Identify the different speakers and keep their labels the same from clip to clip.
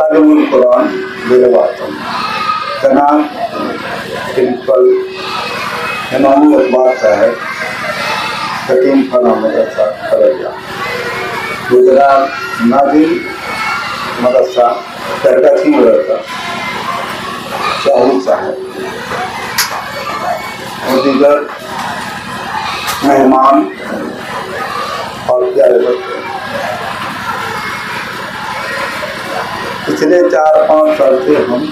Speaker 1: तालीमुल कुरान दिलवातम जनाब प्रिंसिपल इमाम इकबाल साहब हकीम खाना मदरसा खरैया गुजरात नाजिल मदरसा तरकथी मदरसा शाहू साहब और दीगर मेहमान और प्यारे बच्चे, पिछले 4-5 साल से हम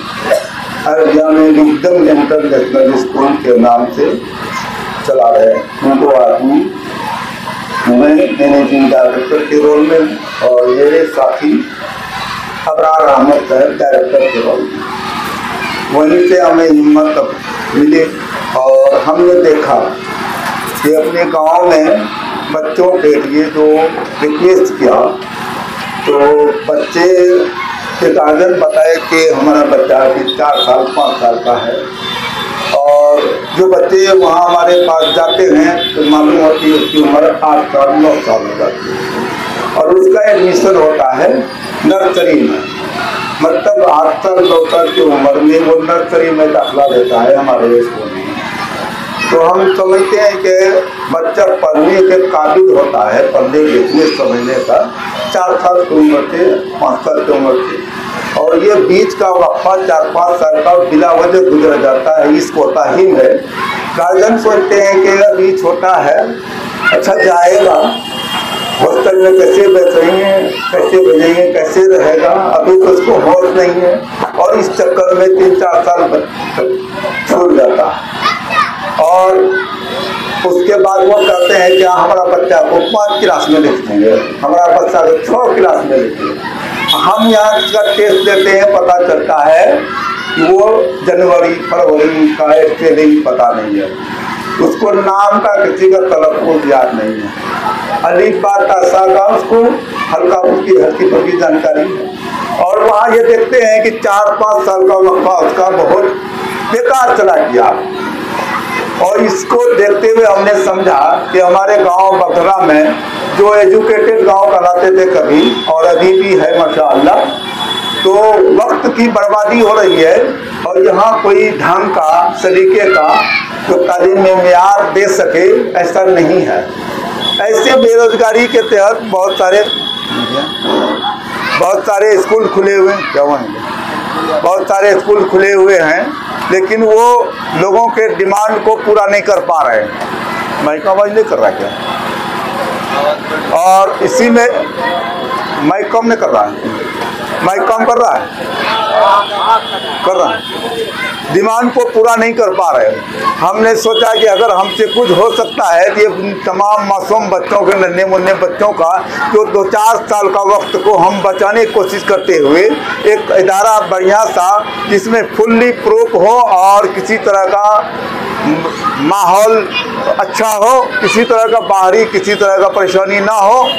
Speaker 1: अरबिया में विजडम इंटरनेशनल स्कूल के नाम से चला रहे हैं। उनको आदमी मैं मैनेजिंग डायरेक्टर के रोल में और मेरे साथी अबरार अहमद साहब डायरेक्टर के रोल में। वहीं से हमें हिम्मत मिली और हमने देखा कि अपने गांव में बच्चों के लिए जो रिक्वेस्ट किया तो बच्चे के गार्जियन बताए कि हमारा बच्चा अभी 4 साल 5 साल का है और जो बच्चे वहाँ हमारे पास जाते हैं तो मालूम होती है उसकी उम्र 8 साल 9 साल हो जाती है और उसका एडमिशन होता है नर्सरी में, मतलब 8 साल 9 साल की उम्र में वो नर्सरी में दाखिला देता है हमारे स्कूल में। तो हम समझते हैं कि बच्चा पढ़ने के काबिल होता है, पढ़ने लिखने समझने का 4 साल की उम्र से 5 साल की उम्र से, और ये बीच का वक्फा 4-5 साल का बिला वजह गुजर जाता है इस कोताही में। गार्जियन सोचते हैं कि अभी छोटा है, अच्छा जाएगा हॉस्टल में, कैसे बैठेंगे, कैसे भेजेंगे, कैसे रहेगा, अभी तो उसको होश नहीं है और इस चक्कर में 3-4 साल छूट जाता है। और उसके बाद वो कहते हैं कि हमारा बच्चा को 5 क्लास में लिख देंगे, हमारा बच्चा को 6 क्लास में लिख देंगे। हम यहाँ का टेस्ट देते हैं, पता चलता है कि वो जनवरी फरवरी का स्पेलिंग पता नहीं है, उसको नाम का किसी का तलफ़ुज़ याद नहीं है, अलीफ बा ता सा का उसको हल्का फुल्की जानकारी है। और वहाँ ये देखते हैं कि 4-5 साल का वक्फा उसका बहुत बेकार चला गया। और इसको देखते हुए हमने समझा कि हमारे गांव बखरा में जो एजुकेटेड गांव कहलाते थे कभी और अभी भी है माशाअल्लाह, तो वक्त की बर्बादी हो रही है और यहाँ कोई ढंग का सलीके का जो तालीम में मेयार दे सके ऐसा नहीं है। ऐसे बेरोजगारी के तहत बहुत सारे स्कूल खुले हुए हैं, क्या हुआ है, बहुत सारे स्कूल खुले हुए हैं लेकिन वो लोगों के डिमांड को पूरा नहीं कर पा रहे हैं। माइक आवाज नहीं कर रहा क्या? और इसी में माइक कम नहीं कर रहा है, माइक कम कर रहा है, डिमांड को पूरा नहीं कर पा रहे। हमने सोचा कि अगर हमसे कुछ हो सकता है तो ये तमाम मासूम बच्चों के, नन्हे मुन्ने बच्चों का जो 2-4 साल का वक्त को हम बचाने की कोशिश करते हुए एक इदारा बढ़िया सा जिसमें फुल्ली प्रूफ हो और किसी तरह का माहौल अच्छा हो, किसी तरह का बाहरी किसी तरह का परेशानी ना हो,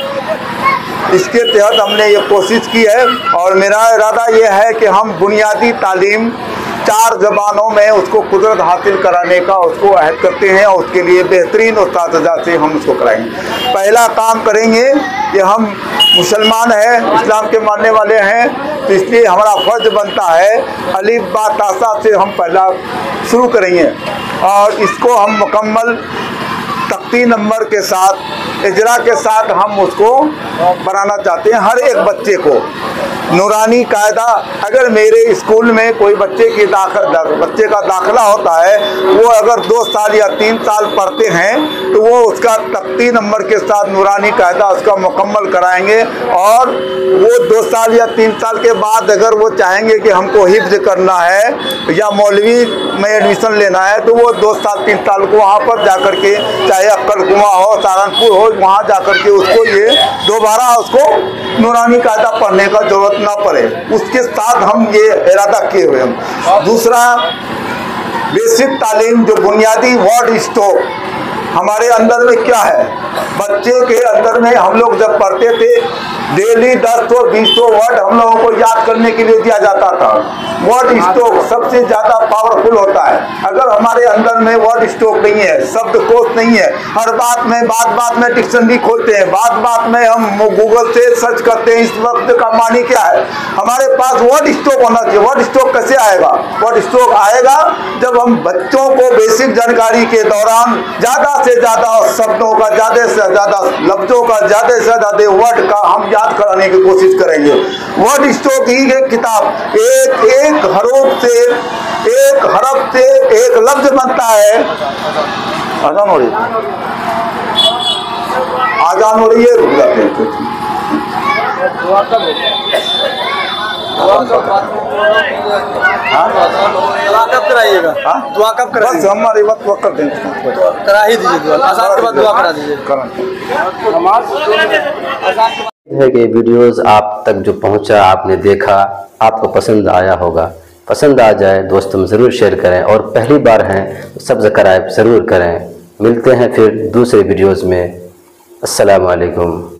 Speaker 1: इसके तहत हमने ये कोशिश की है। और मेरा इरादा ये है कि हम बुनियादी तालीम 4 ज़बानों में उसको कुदरत हासिल कराने का उसको अहद करते हैं और उसके लिए बेहतरीन उस्ताद से हम उसको कराएंगे। पहला काम करेंगे कि हम मुसलमान हैं, इस्लाम के मानने वाले हैं, तो इसलिए हमारा फ़र्ज बनता है अलीफ बा ता सा से हम पहला शुरू करेंगे और इसको हम मुकम्मल तख्ती नंबर के साथ इजरा के साथ हम उसको बनाना चाहते हैं। हर एक बच्चे को नूरानी कायदा, अगर मेरे स्कूल में कोई बच्चे का दाखिला होता है, वो अगर 2 साल या 3 साल पढ़ते हैं तो वो उसका तख्ती नंबर के साथ नूरानी कायदा उसका मुकम्मल कराएंगे। और वो 2 साल या 3 साल के बाद अगर वो चाहेंगे कि हमको हिफ्ज़ करना है या मौलवी में एडमिशन लेना है तो वो 2 साल 3 साल को वहाँ पर जा कर के, चाहे अक्कलकुआं हो, सहारनपुर हो, वहाँ जा कर के उसको ये दोबारा उसको नूरानी कायदा पढ़ने का जरूरत ना पड़े, उसके साथ हम ये इरादा किए हुए हैं। दूसरा, बेसिक तालीम जो बुनियादी वर्ड स्टॉक हमारे अंदर में क्या है। बच्चे के अंदर में हम लोग जब पढ़ते थे डेली 10-20 वर्ड हम लोगों को याद करने के लिए दिया जाता था। वर्ड स्टॉक सबसे ज्यादा पावरफुल होता है। अगर हमारे अंदर में वर्ड स्टॉक नहीं है, शब्दकोश नहीं है, हर बात में डिक्शनरी खोलते हैं, बात में हम गूगल से सर्च करते हैं इस शब्द का मानी क्या है। हमारे पास वर्ड स्टॉक होना चाहिए। वर्ड स्टॉक कैसे आएगा? वर्ड स्टॉक आएगा जब हम बच्चों को बेसिक जानकारी के दौरान ज्यादा से ज्यादा शब्दों का, ज्यादा से ज्यादा लफ्जों का, ज्यादा से ज्यादा वर्ड का हम याद कराने की कोशिश करेंगे। वर्ड स्टॉक ही एक किताब एक हरफ से एक लफ्ज बनता है। आजान हो रही है, रुक जाते हैं।
Speaker 2: कब कराइएगा? दुआ कब कराइएगा?
Speaker 1: बस हमारे वक्त कर देंगे,
Speaker 2: करा ही दीजिए दुआ। अज़ान के बाद दुआ करा दीजिए।
Speaker 3: है कि वीडियोस आप तक जो पहुंचा, आपने देखा, आपको पसंद आया होगा। पसंद आ जाए दोस्तों में ज़रूर शेयर करें, और पहली बार हैं तो सब्सक्राइब ज़रूर करें। मिलते हैं फिर दूसरे वीडियोस में। अस्सलाम वालेकुम।